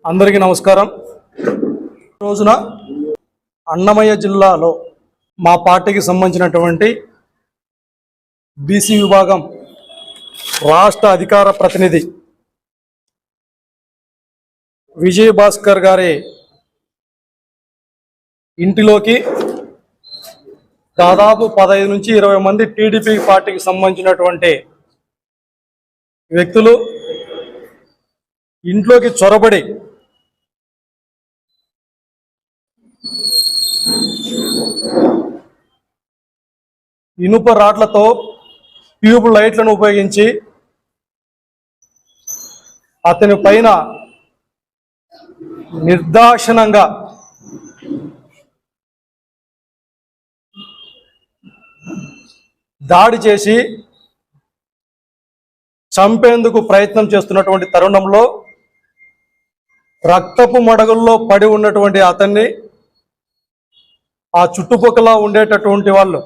అందరికీ నమస్కారం. రోజున అన్నమయ్య జిల్లాలో మా పార్టీకి సంబంధించినటువంటి బీసీ విభాగం రాష్ట్ర అధికార ప్రతినిధి విజయ్ భాస్కర్ గారి ఇంటిలోకి దాదాపు 15 నుంచి 20 మంది టీడీపీ పార్టీకి సంబంధించినటువంటి వ్యక్తులు ఇంట్లోకి చొరబడి ఇనుప రాడ్లతో ట్యూబ్ లైట్లను ఉపయోగించి అతని పైన నిర్దాక్షిణంగా దాడి చేసి చంపేందుకు ప్రయత్నం చేస్తున్నటువంటి తరుణంలో రక్తపు మడగుల్లో పడి ఉన్నటువంటి అతన్ని ఆ చుట్టుపక్కల ఉండేటటువంటి వాళ్ళు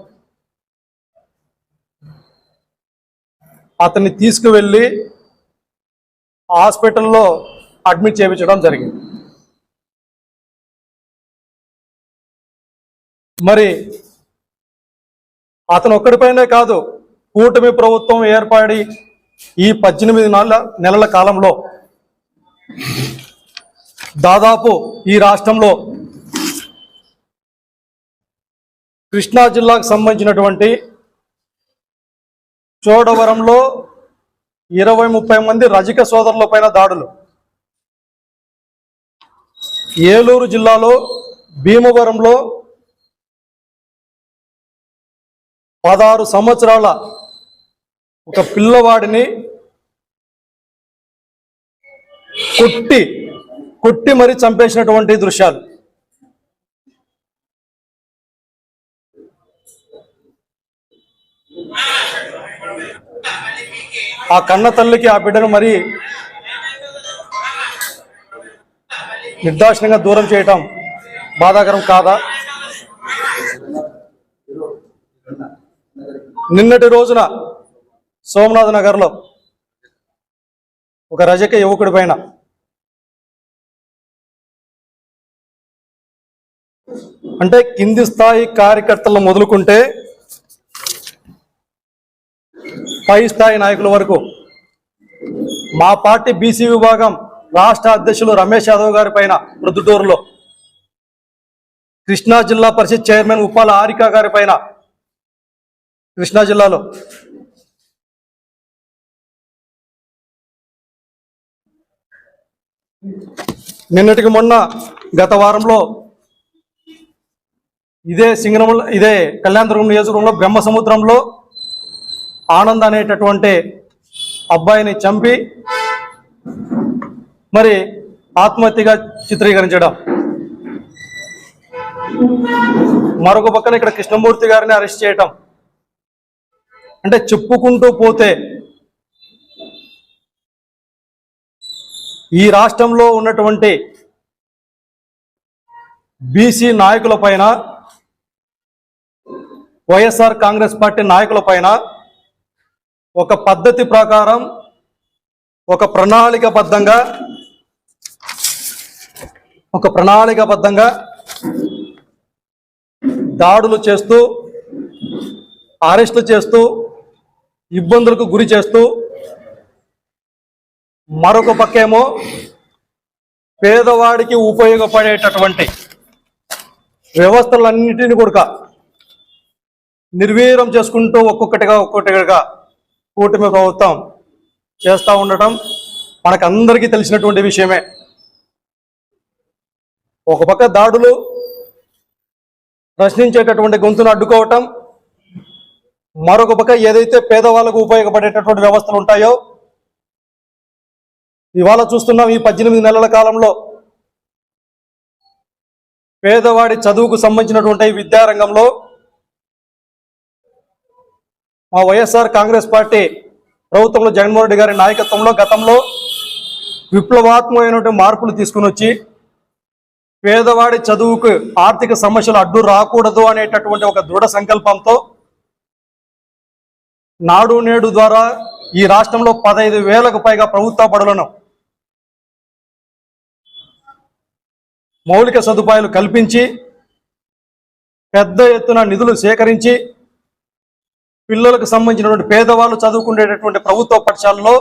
అతన్ని తీసుకువెళ్ళి హాస్పిటల్లో అడ్మిట్ చేయించడం జరిగింది. మరి అతను ఒక్కడిపైనే కాదు, కూటమి ప్రభుత్వం ఏర్పడి ఈ 18 నెలల కాలంలో దాదాపు ఈ రాష్ట్రంలో కృష్ణా జిల్లాకు సంబంధించినటువంటి చోడవరంలో 20-30 మంది రజక సోదరుల పైన దాడులు, ఏలూరు జిల్లాలో భీమవరంలో 16 సంవత్సరాల ఒక పిల్లవాడిని కొట్టి మరీ చంపేసినటువంటి దృశ్యాలు. ఆ కన్న తల్లికి ఆ బిడ్డను మరి నిర్దాక్షిణ్యంగా దూరం చేయటం బాధాకరం కాదా? నిన్నటి రోజున సోమనాథ్ నగర్లో ఒక రజక యువకుడి పైన అంటే కింది స్థాయి కార్యకర్తలను మొదలుకుంటే పై స్థాయి నాయకుల వరకు మా పార్టీ బీసీ విభాగం రాష్ట్ర అధ్యక్షులు రమేష్ యాదవ్ గారి పైన ప్రొద్దుటూరులో, కృష్ణా జిల్లా పరిషత్ చైర్మన్ ఉప్పాల హారిక గారి పైన కృష్ణా జిల్లాలో, నిన్నటికి మొన్న గత వారంలో ఇదే కళ్యాణదుర్గం నియోజకవర్గంలో బ్రహ్మసముద్రంలో ఆనంద్ అనేటటువంటి అబ్బాయిని చంపి మరి ఆత్మహత్యగా చిత్రీకరించడం, మరొక పక్కన ఇక్కడ కృష్ణమూర్తి గారిని అరెస్ట్ చేయటం, అంటే చెప్పుకుంటూ పోతే ఈ రాష్ట్రంలో ఉన్నటువంటి బీసీ నాయకుల పైన, వైఎస్ఆర్ కాంగ్రెస్ పార్టీ నాయకుల పైన ఒక పద్ధతి ప్రకారం ఒక ప్రణాళికబద్ధంగా దాడులు చేస్తూ, అరెస్టులు చేస్తూ, ఇబ్బందులకు గురి చేస్తూ, మరొక పక్కేమో పేదవాడికి ఉపయోగపడేటటువంటి వ్యవస్థలన్నింటినీ కూడా నిర్వీర్యం చేసుకుంటూ ఒక్కొక్కటిగా కూటమి ప్రభుత్వం చేస్తూ ఉండటం మనకందరికీ తెలిసినటువంటి విషయమే. ఒక పక్క దాడులు, ప్రశ్నించేటటువంటి గొంతును అడ్డుకోవటం, మరొక పక్క ఏదైతే పేదవాళ్ళకు ఉపయోగపడేటటువంటి వ్యవస్థలు ఉంటాయో ఇవాళ చూస్తున్నాం. ఈ 18 నెలల కాలంలో పేదవాడి చదువుకు సంబంధించినటువంటి విద్యారంగంలో మా వైఎస్ఆర్ కాంగ్రెస్ పార్టీ ప్రభుత్వంలో జగన్మోహన్ రెడ్డి గారి నాయకత్వంలో గతంలో విప్లవాత్మకమైనటువంటి మార్పులు తీసుకుని వచ్చి పేదవాడి చదువుకు ఆర్థిక సమస్యలు అడ్డు రాకూడదు అనేటటువంటి ఒక దృఢ సంకల్పంతో నాడు నేడు ద్వారా ఈ రాష్ట్రంలో 15,000కు పైగా ప్రభుత్వ బడులను మౌలిక సదుపాయాలు కల్పించి పెద్ద ఎత్తున నిధులు సేకరించి పిల్లలకు సంబంధించినటువంటి పేదవాళ్ళు చదువుకునేటటువంటి ప్రభుత్వ పాఠశాలలో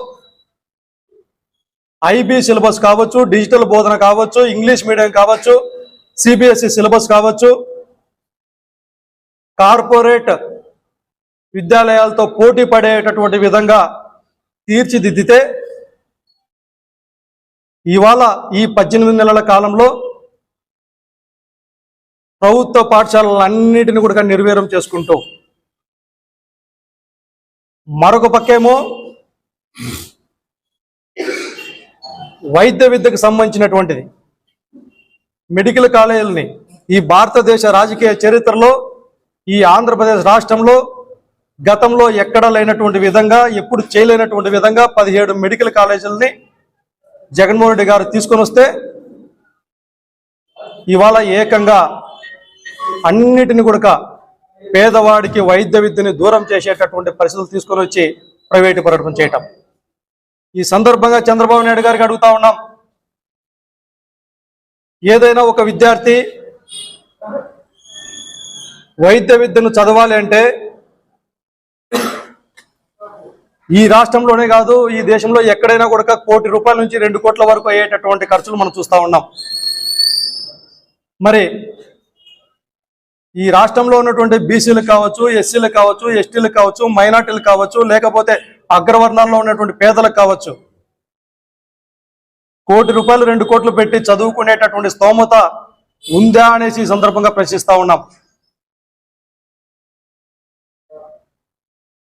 ఐబీ సిలబస్ కావచ్చు, డిజిటల్ బోధన కావచ్చు, ఇంగ్లీష్ మీడియం కావచ్చు, సిబిఎస్ఈ సిలబస్ కావచ్చు, కార్పొరేట్ విద్యాలయాలతో పోటీ పడేటటువంటి విధంగా తీర్చిదిద్దితే ఇవాళ ఈ 18 నెలల కాలంలో ప్రభుత్వ పాఠశాలలన్నిటిని కూడా నిర్వీర్యం చేసుకుంటూ మరొక పక్కేమో వైద్య విద్యకు సంబంధించినటువంటిది మెడికల్ కాలేజీలని ఈ భారతదేశ రాజకీయ చరిత్రలో ఈ ఆంధ్రప్రదేశ్ రాష్ట్రంలో గతంలో ఎక్కడ లేనటువంటి విధంగా, ఎప్పుడు చేయలేనటువంటి విధంగా 17 మెడికల్ కాలేజీలని జగన్మోహన్ రెడ్డి గారు తీసుకొని వస్తే ఇవాళ ఏకంగా అన్నిటిని కూడా పేదవాడికి వైద్య విద్యని దూరం చేసేటటువంటి పరిస్థితులు తీసుకొని వచ్చి ప్రైవేటు పరటం చేయటం. ఈ సందర్భంగా చంద్రబాబు నాయుడు గారికి అడుగుతా ఉన్నాం, ఏదైనా ఒక విద్యార్థి వైద్య విద్యను చదవాలి అంటే ఈ రాష్ట్రంలోనే కాదు, ఈ దేశంలో ఎక్కడైనా కూడా 1 కోటి రూపాయల నుంచి 2 కోట్ల వరకు అయ్యేటటువంటి ఖర్చులు మనం చూస్తూ ఉన్నాం. మరి ఈ రాష్ట్రంలో ఉన్నటువంటి బీసీలకు కావచ్చు, ఎస్సీలకు కావచ్చు, ఎస్టీలకు కావచ్చు, మైనార్టీలకు కావచ్చు, లేకపోతే అగ్రవర్ణాల్లో ఉన్నటువంటి పేదలకు కావచ్చు 1 కోటి రూపాయలు 2 కోట్లు పెట్టి చదువుకునేటటువంటి స్తోమత ఉందా అనేసి ఈ సందర్భంగా ప్రశ్నిస్తా ఉన్నాం.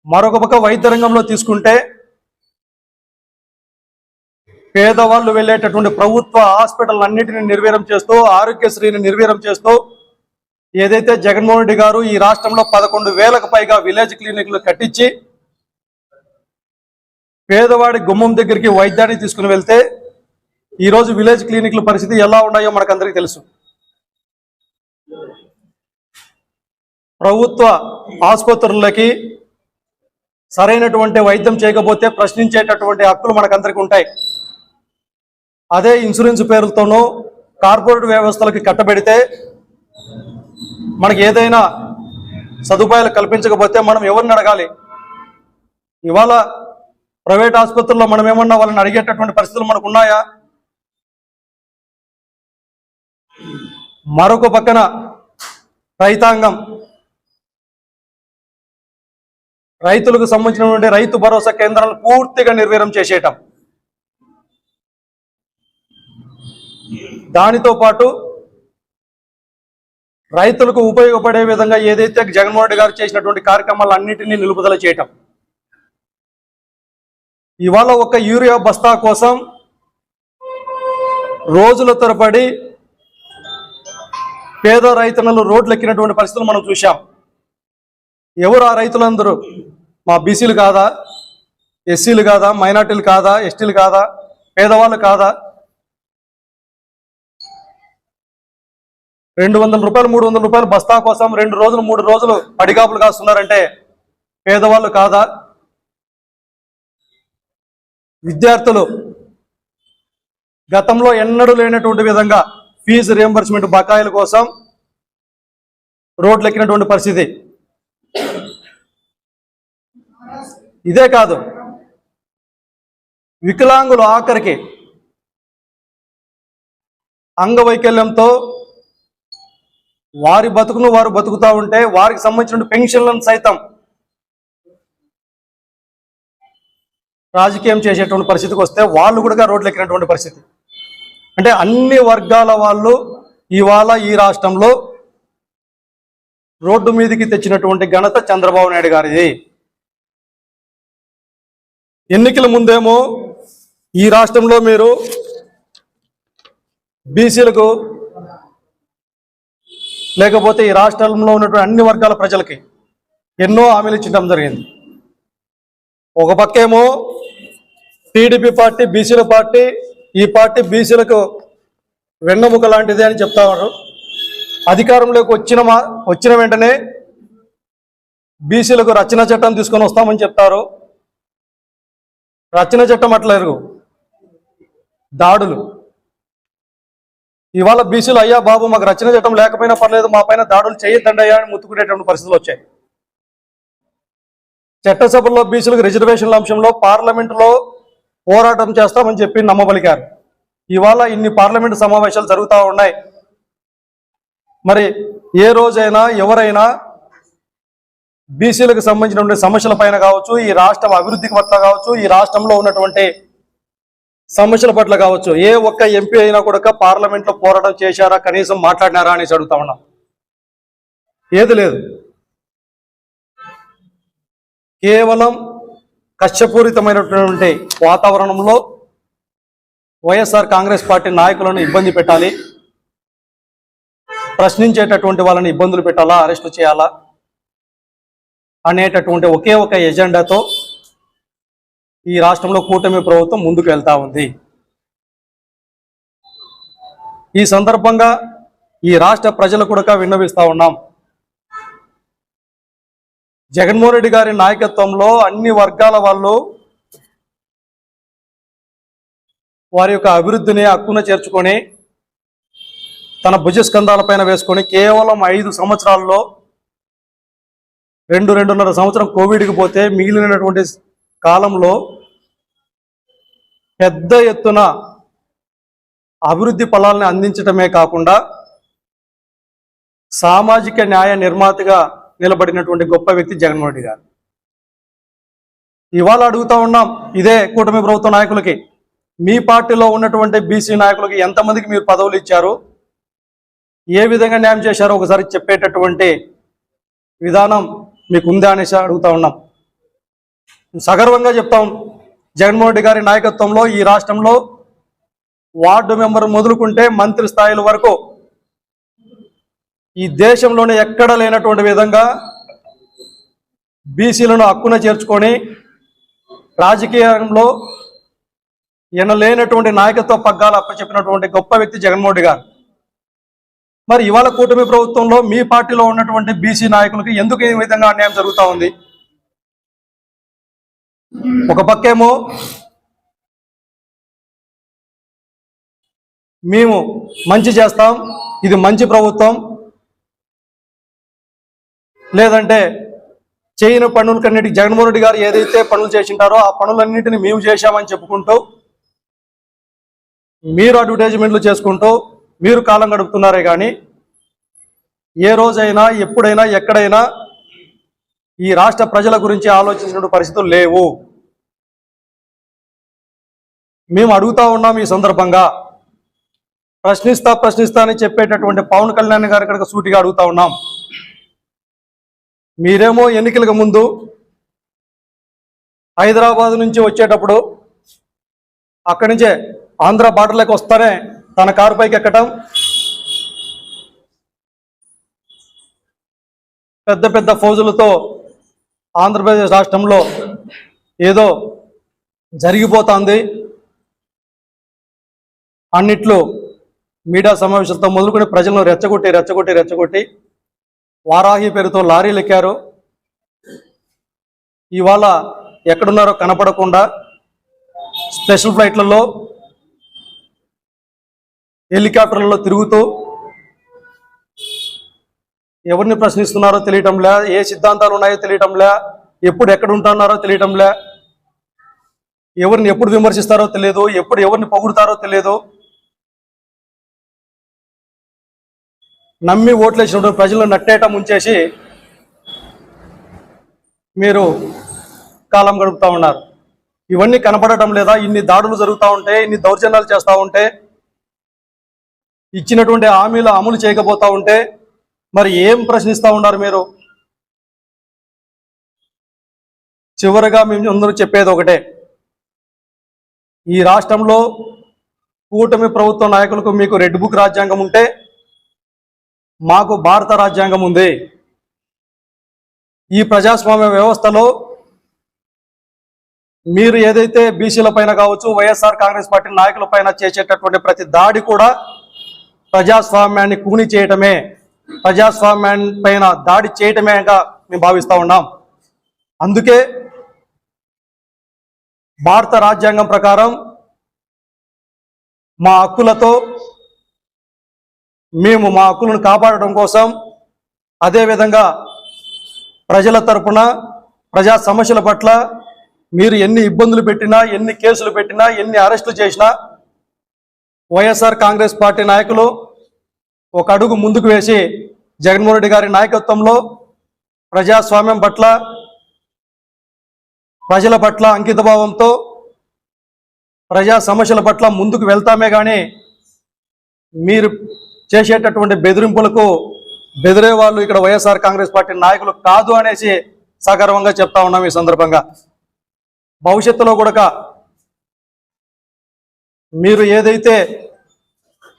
మరొక పక్క వైద్య రంగంలో తీసుకుంటే పేదవాళ్ళు వెళ్ళేటటువంటి ప్రభుత్వ హాస్పిటల్ అన్నిటిని నిర్వీర్యం చేస్తూ, ఆరోగ్యశ్రీని నిర్వీర్యం చేస్తూ, ఏదైతే జగన్మోహన్ రెడ్డి గారు ఈ రాష్ట్రంలో 11,000కు పైగా విలేజ్ క్లినిక్లు కట్టించి పేదవాడి గుమ్మం దగ్గరికి వైద్యాన్ని తీసుకుని వెళ్తే ఈరోజు విలేజ్ క్లినిక్ల పరిస్థితి ఎలా ఉన్నాయో మనకందరికీ తెలుసు. ప్రభుత్వ ఆసుపత్రులకి సరైనటువంటి వైద్యం చేయకపోతే ప్రశ్నించేటటువంటి హక్కులు మనకందరికీ ఉంటాయి. అదే ఇన్సూరెన్స్ పేరుతోనూ కార్పొరేట్ వ్యవస్థలకి కట్టబెడితే మనకి ఏదైనా సదుపాయాలు కల్పించకపోతే మనం ఎవరిని అడగాలి? ఇవాళ ప్రైవేట్ ఆసుపత్రుల్లో మనం ఏమన్నా వాళ్ళని అడిగేటటువంటి పరిస్థితులు మనకు ఉన్నాయా? మరొక పక్కన రైతాంగం, రైతులకు సంబంధించినటువంటి రైతు భరోసా కేంద్రాలను పూర్తిగా నిర్వీర్యం చేసేయటం, దానితో పాటు రైతులకు ఉపయోగపడే విధంగా ఏదైతే జగన్మోహన్ రెడ్డి గారు చేసినటువంటి కార్యక్రమాలన్నింటినీ నిలుపుదల చేయటం. ఇవాళ ఒక యూరియా బస్తా కోసం రోజుల తరబడి పేద రైతులను రోడ్లు ఎక్కినటువంటి పరిస్థితులు మనం చూశాం. ఎవరు ఆ రైతులందరూ? మా బీసీలు కాదా, ఎస్సీలు కాదా, మైనార్టీలు కాదా, ఎస్టీలు కాదా, పేదవాళ్ళు కాదా? 200 రూపాయలు 300 రూపాయలు బస్తా కోసం 2 రోజులు 3 రోజులు పడిగాపులు కాస్తున్నారంటే పేదవాళ్ళు కాదా? విద్యార్థులు గతంలో ఎన్నడూ లేనటువంటి విధంగా ఫీజు రియంబర్స్మెంట్ బకాయిల కోసం రోడ్లు ఎక్కినటువంటి పరిస్థితి. ఇదే కాదు, వికలాంగులు ఆఖరికి అంగవైకల్యంతో వారి బతుకును వారు బతుకుతా ఉంటే వారికి సంబంధించిన పెన్షన్లను సైతం రాజకీయం చేసేటువంటి పరిస్థితికి వస్తే వాళ్ళు కూడా రోడ్లు ఎక్కినటువంటి పరిస్థితి. అంటే అన్ని వర్గాల వాళ్ళు ఇవాళ ఈ రాష్ట్రంలో రోడ్డు మీదకి తెచ్చినటువంటి ఘనత చంద్రబాబు నాయుడు గారిది. ఎన్నికల ముందేమో ఈ రాష్ట్రంలో మీరు బీసీలకు లేకపోతే ఈ రాష్ట్రంలో ఉన్నటువంటి అన్ని వర్గాల ప్రజలకి ఎన్నో హామీలు ఇచ్చడం జరిగింది. ఒక పక్కేమో టీడీపీ పార్టీ బీసీల పార్టీ, ఈ పార్టీ బీసీలకు వెన్నెముక లాంటిది అని చెప్తా ఉన్నారు. అధికారంలోకి వచ్చిన వెంటనే బీసీలకు రచన చట్టం తీసుకొని వస్తామని చెప్తారు. రచన చట్టం అట్లేదు, దాడులు. ఇవాళ బీసీలు అయ్యా బాబు మాకు రచన చట్టం లేకపోయినా పర్లేదు, మా పైన దాడులు చేయొద్దండి అయ్యా అని ముత్తుకునేటువంటి పరిస్థితులు వచ్చాయి. చట్టసభల్లో బీసీలకు రిజర్వేషన్ల అంశంలో పార్లమెంటులో పోరాటం చేస్తామని చెప్పి నమ్మబలికారు. ఇవాళ ఇన్ని పార్లమెంటు సమావేశాలు జరుగుతూ ఉన్నాయి. మరి ఏ రోజైనా ఎవరైనా బీసీలకు సంబంధించినటువంటి సమస్యల పైన కావచ్చు, ఈ రాష్ట్రం అభివృద్ధికి పట్ల కావచ్చు, ఈ రాష్ట్రంలో ఉన్నటువంటి సమస్యల పట్ల కావచ్చు, ఏ ఒక్క ఎంపీ అయినా కూడా పార్లమెంట్లో పోరాటం చేశారా, కనీసం మాట్లాడినారా అనేసి అడుగుతా ఉన్నాం. ఏది లేదు. కేవలం కక్షపూరితమైనటువంటి వాతావరణంలో వైఎస్ఆర్ కాంగ్రెస్ పార్టీ నాయకులను ఇబ్బంది పెట్టాలి, ప్రశ్నించేటటువంటి వాళ్ళని ఇబ్బందులు పెట్టాలా, అరెస్టు చేయాలా అనేటటువంటి ఒకే ఒక ఎజెండాతో ఈ రాష్ట్రంలో కూటమి ప్రభుత్వం ముందుకు వెళ్తా ఉంది. ఈ సందర్భంగా ఈ రాష్ట్ర ప్రజలు కూడా విన్నవిస్తా ఉన్నాం. జగన్మోహన్ రెడ్డి గారి నాయకత్వంలో అన్ని వర్గాల వాళ్ళు వారి యొక్క అభివృద్ధిని హక్కున చేర్చుకొని తన భుజస్కంధాల పైన వేసుకొని కేవలం 5 సంవత్సరాల్లో 2.5 సంవత్సరం కోవిడ్కి పోతే మిగిలినటువంటి కాలంలో పెద్ద ఎత్తున అభివృద్ధి ఫలాలను అందించటమే కాకుండా సామాజిక న్యాయ నిర్మాతగా నిలబడినటువంటి గొప్ప వ్యక్తి జగన్మోహన్ రెడ్డి గారు. ఇవాళ అడుగుతా ఉన్నాం ఇదే కూటమి ప్రభుత్వ నాయకులకి, మీ పార్టీలో ఉన్నటువంటి బీసీ నాయకులకి ఎంతమందికి మీరు పదవులు ఇచ్చారు, ఏ విధంగా న్యాయం చేశారో ఒకసారి చెప్పేటటువంటి విధానం మీకు ఉందా అనేసి అడుగుతా ఉన్నాం. సగర్వంగా చెప్తాం, జగన్మోహన్ రెడ్డి గారి నాయకత్వంలో ఈ రాష్ట్రంలో వార్డు మెంబర్ మొదలుకుంటే మంత్రి స్థాయిల వరకు ఈ దేశంలోనే ఎక్కడ లేనటువంటి విధంగా బీసీలను హక్కున చేర్చుకొని రాజకీయంలో ఎనలేనటువంటి నాయకత్వ పగ్గాలు అప్పచెప్పినటువంటి గొప్ప వ్యక్తి జగన్మోహన్ రెడ్డి గారు. మరి ఇవాళ కూటమి ప్రభుత్వంలో మీ పార్టీలో ఉన్నటువంటి బీసీ నాయకులకి ఎందుకు ఈ విధంగా అన్యాయం జరుగుతూ ఉంది? ఒక పక్కేమో మేము మంచి చేస్తాం, ఇది మంచి ప్రభుత్వం, లేదంటే చేయని పనులకన్నిటికీ జగన్మోహన్ రెడ్డి గారు ఏదైతే పనులు చేసింటారో ఆ పనులన్నింటినీ మేము చేశామని చెప్పుకుంటూ మీరు అడ్వర్టైజ్మెంట్లు చేసుకుంటూ మీరు కాలం గడుపుతున్నారే కానీ ఏ రోజైనా ఎప్పుడైనా ఎక్కడైనా ఈ రాష్ట్ర ప్రజల గురించి ఆలోచించిన పరిస్థితులు లేవు. మేము అడుగుతా ఉన్నాం, ఈ సందర్భంగా ప్రశ్నిస్తా అని చెప్పేటటువంటి పవన్ కళ్యాణ్ గారి కనుక సూటిగా అడుగుతా ఉన్నాం. మీరేమో ఎన్నికలకు ముందు హైదరాబాద్ నుంచి వచ్చేటప్పుడు అక్కడి నుంచే ఆంధ్ర బార్డర్లోకి వస్తానే తన కారు పైకి ఎక్కటం, పెద్ద పెద్ద ఫౌజులతో ఆంధ్రప్రదేశ్ రాష్ట్రంలో ఏదో జరిగిపోతుంది అన్నిట్లో మీడియా సమావేశాలతో మొదలుకొని ప్రజలను రెచ్చగొట్టి వారాహి పేరుతో లారీలు ఎక్కారు. ఇవాళ ఎక్కడున్నారో కనపడకుండా స్పెషల్ ఫ్లైట్లలో హెలికాప్టర్లలో తిరుగుతూ ఎవరిని ప్రశ్నిస్తున్నారో తెలియటంలే, ఏ సిద్ధాంతాలు ఉన్నాయో తెలియటంలే, ఎప్పుడు ఎక్కడ ఉంటున్నారో తెలియటంలే, ఎవరిని ఎప్పుడు విమర్శిస్తారో తెలియదు, ఎప్పుడు ఎవరిని పొగుడుతారో తెలియదు. నమ్మి ఓట్లేసినటువంటి ప్రజలను నట్టేట ముంచేసి మీరు కాలం గడుపుతూ ఉన్నారు. ఇవన్నీ కనపడటం లేదా? ఇన్ని దాడులు జరుగుతూ ఉంటే, ఇన్ని దౌర్జన్యాలు చేస్తూ ఉంటే, ఇచ్చినటువంటి హామీలు అమలు చేయకపోతూ ఉంటే మరి ఏం ప్రశ్నిస్తూ ఉన్నారు మీరు? చివరగా మేము అందరూ చెప్పేది ఒకటే, ఈ రాష్ట్రంలో కూటమి ప్రభుత్వ నాయకులకు మీకు రెడ్ బుక్ రాజ్యాంగం ఉంటే మాకు భారత రాజ్యాంగం ఉంది. ఈ ప్రజాస్వామ్య వ్యవస్థలో మీరు ఏదైతే బీసీల పైన కావచ్చు, వైఎస్ఆర్ కాంగ్రెస్ పార్టీ నాయకుల పైన చేసేటటువంటి ప్రతి దాడి కూడా ప్రజాస్వామ్యాన్ని కూని చేయటమే, ప్రజాస్వామ్యాన్ని పైన దాడి చేయటమేగా మేము భావిస్తూ ఉన్నాం. అందుకే భారత రాజ్యాంగం ప్రకారం మా హక్కులతో మేము మా హక్కులను కాపాడడం కోసం, అదేవిధంగా ప్రజల తరపున ప్రజా సమస్యల పట్ల మీరు ఎన్ని ఇబ్బందులు పెట్టినా, ఎన్ని కేసులు పెట్టినా, ఎన్ని అరెస్టులు చేసినా వైఎస్ఆర్ కాంగ్రెస్ పార్టీ నాయకులు ఒక అడుగు ముందుకు వేసి జగన్మోహన్ రెడ్డి గారి నాయకత్వంలో ప్రజాస్వామ్యం పట్ల, ప్రజల పట్ల అంకితభావంతో ప్రజా సమస్యల పట్ల ముందుకు వెళ్తామే కానీ మీరు చేసేటటువంటి బెదిరింపులకు బెదిరే వాళ్ళు ఇక్కడ వైఎస్ఆర్ కాంగ్రెస్ పార్టీ నాయకులు కాదు అనేసి సగర్వంగా చెప్తా ఉన్నాం. ఈ సందర్భంగా భవిష్యత్తులో కూడా మీరు ఏదైతే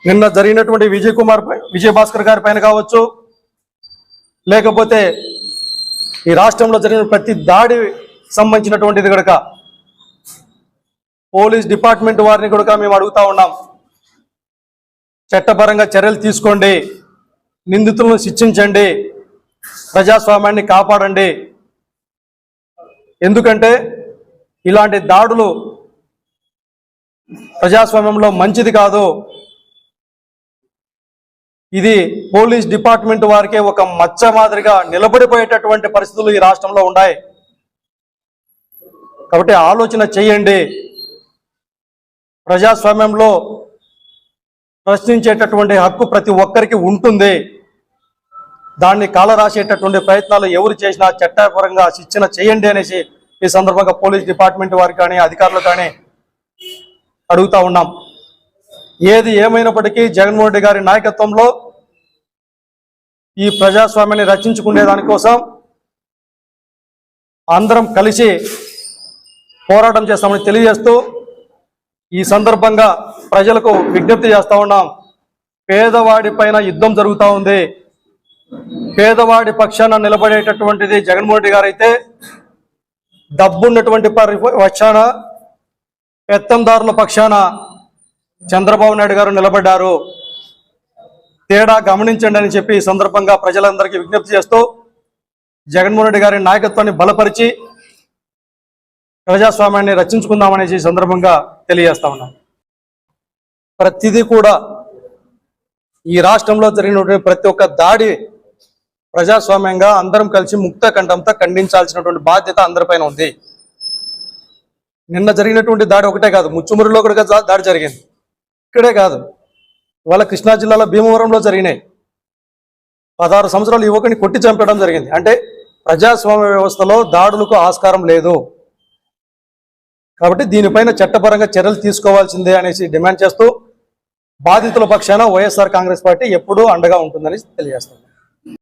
నిన్న జరిగినటువంటి విజయభాస్కర్ గారి పైన కావచ్చు, లేకపోతే ఈ రాష్ట్రంలో జరిగిన ప్రతి దాడి సంబంధించినటువంటిది కనుక పోలీస్ డిపార్ట్మెంట్ వారిని కూడా మేము అడుగుతా ఉన్నాం, చట్టపరంగా చర్యలు తీసుకోండి, నిందితులను శిక్షించండి, ప్రజాస్వామ్యాన్ని కాపాడండి. ఎందుకంటే ఇలాంటి దాడులు ప్రజాస్వామ్యంలో మంచిది కాదు. ఇది పోలీస్ డిపార్ట్మెంట్ వారికే ఒక మచ్చ మాదిరిగా నిలబడిపోయేటటువంటి పరిస్థితులు ఈ రాష్ట్రంలో ఉన్నాయి. కాబట్టి ఆలోచన చేయండి. ప్రజాస్వామ్యంలో ప్రశ్నించేటటువంటి హక్కు ప్రతి ఒక్కరికి ఉంటుంది. దాన్ని కాలరాసేటటువంటి ప్రయత్నాలు ఎవరు చేసినా చట్టపరంగా శిక్షణ చేయండి అనేసి ఈ సందర్భంగా పోలీస్ డిపార్ట్మెంట్ వారికి కానీ అధికారులు కానీ అడుగుతా ఉన్నాం. ఏది ఏమైనప్పటికీ జగన్మోహన్ రెడ్డి గారి నాయకత్వంలో ఈ ప్రజాస్వామ్యాన్ని రక్షించుకునే దానికోసం అందరం కలిసి పోరాటం చేస్తామని తెలియజేస్తూ ఈ సందర్భంగా ప్రజలకు విజ్ఞప్తి చేస్తా ఉన్నాం. పేదవాడి పైన యుద్ధం జరుగుతూ ఉంది. పేదవాడి పక్షాన నిలబడేటటువంటిది జగన్మోహన్ రెడ్డి గారు అయితే, డబ్బున్నటువంటి పక్షాన, పెత్తందారుల పక్షాన చంద్రబాబు నాయుడు గారు నిలబడ్డారు. తేడా గమనించండి అని చెప్పి ఈ సందర్భంగా ప్రజలందరికీ విజ్ఞప్తి చేస్తూ జగన్మోహన్ రెడ్డి గారి నాయకత్వాన్ని బలపరిచి ప్రజాస్వామ్యాన్ని రక్షించుకుందామనేసి ఈ సందర్భంగా తెలియజేస్తా ఉన్నాం. ప్రతిదీ కూడా ఈ రాష్ట్రంలో జరిగినటువంటి ప్రతి ఒక్క దాడి ప్రజాస్వామ్యంగా అందరం కలిసి ముక్త కంఠంతో ఖండించాల్సినటువంటి బాధ్యత అందరిపైన ఉంది. నిన్న జరిగినటువంటి దాడి ఒకటే కాదు, ముచ్చుమూరులో కూడా దాడి జరిగింది. ఇక్కడే కాదు, ఇవాళ కృష్ణా జిల్లాలో భీమవరంలో జరిగినాయి. 16 సంవత్సరాలు యువకుని కొట్టి చంపడం జరిగింది. అంటే ప్రజాస్వామ్య వ్యవస్థలో దాడులకు ఆస్కారం లేదు. కాబట్టి దీనిపైన చట్టపరంగా చర్యలు తీసుకోవాల్సిందే అనేసి డిమాండ్ చేస్తూ బాధితుల పక్షాన వైఎస్ఆర్ కాంగ్రెస్ పార్టీ ఎప్పుడూ అండగా ఉంటుందని తెలియజేస్తుంది.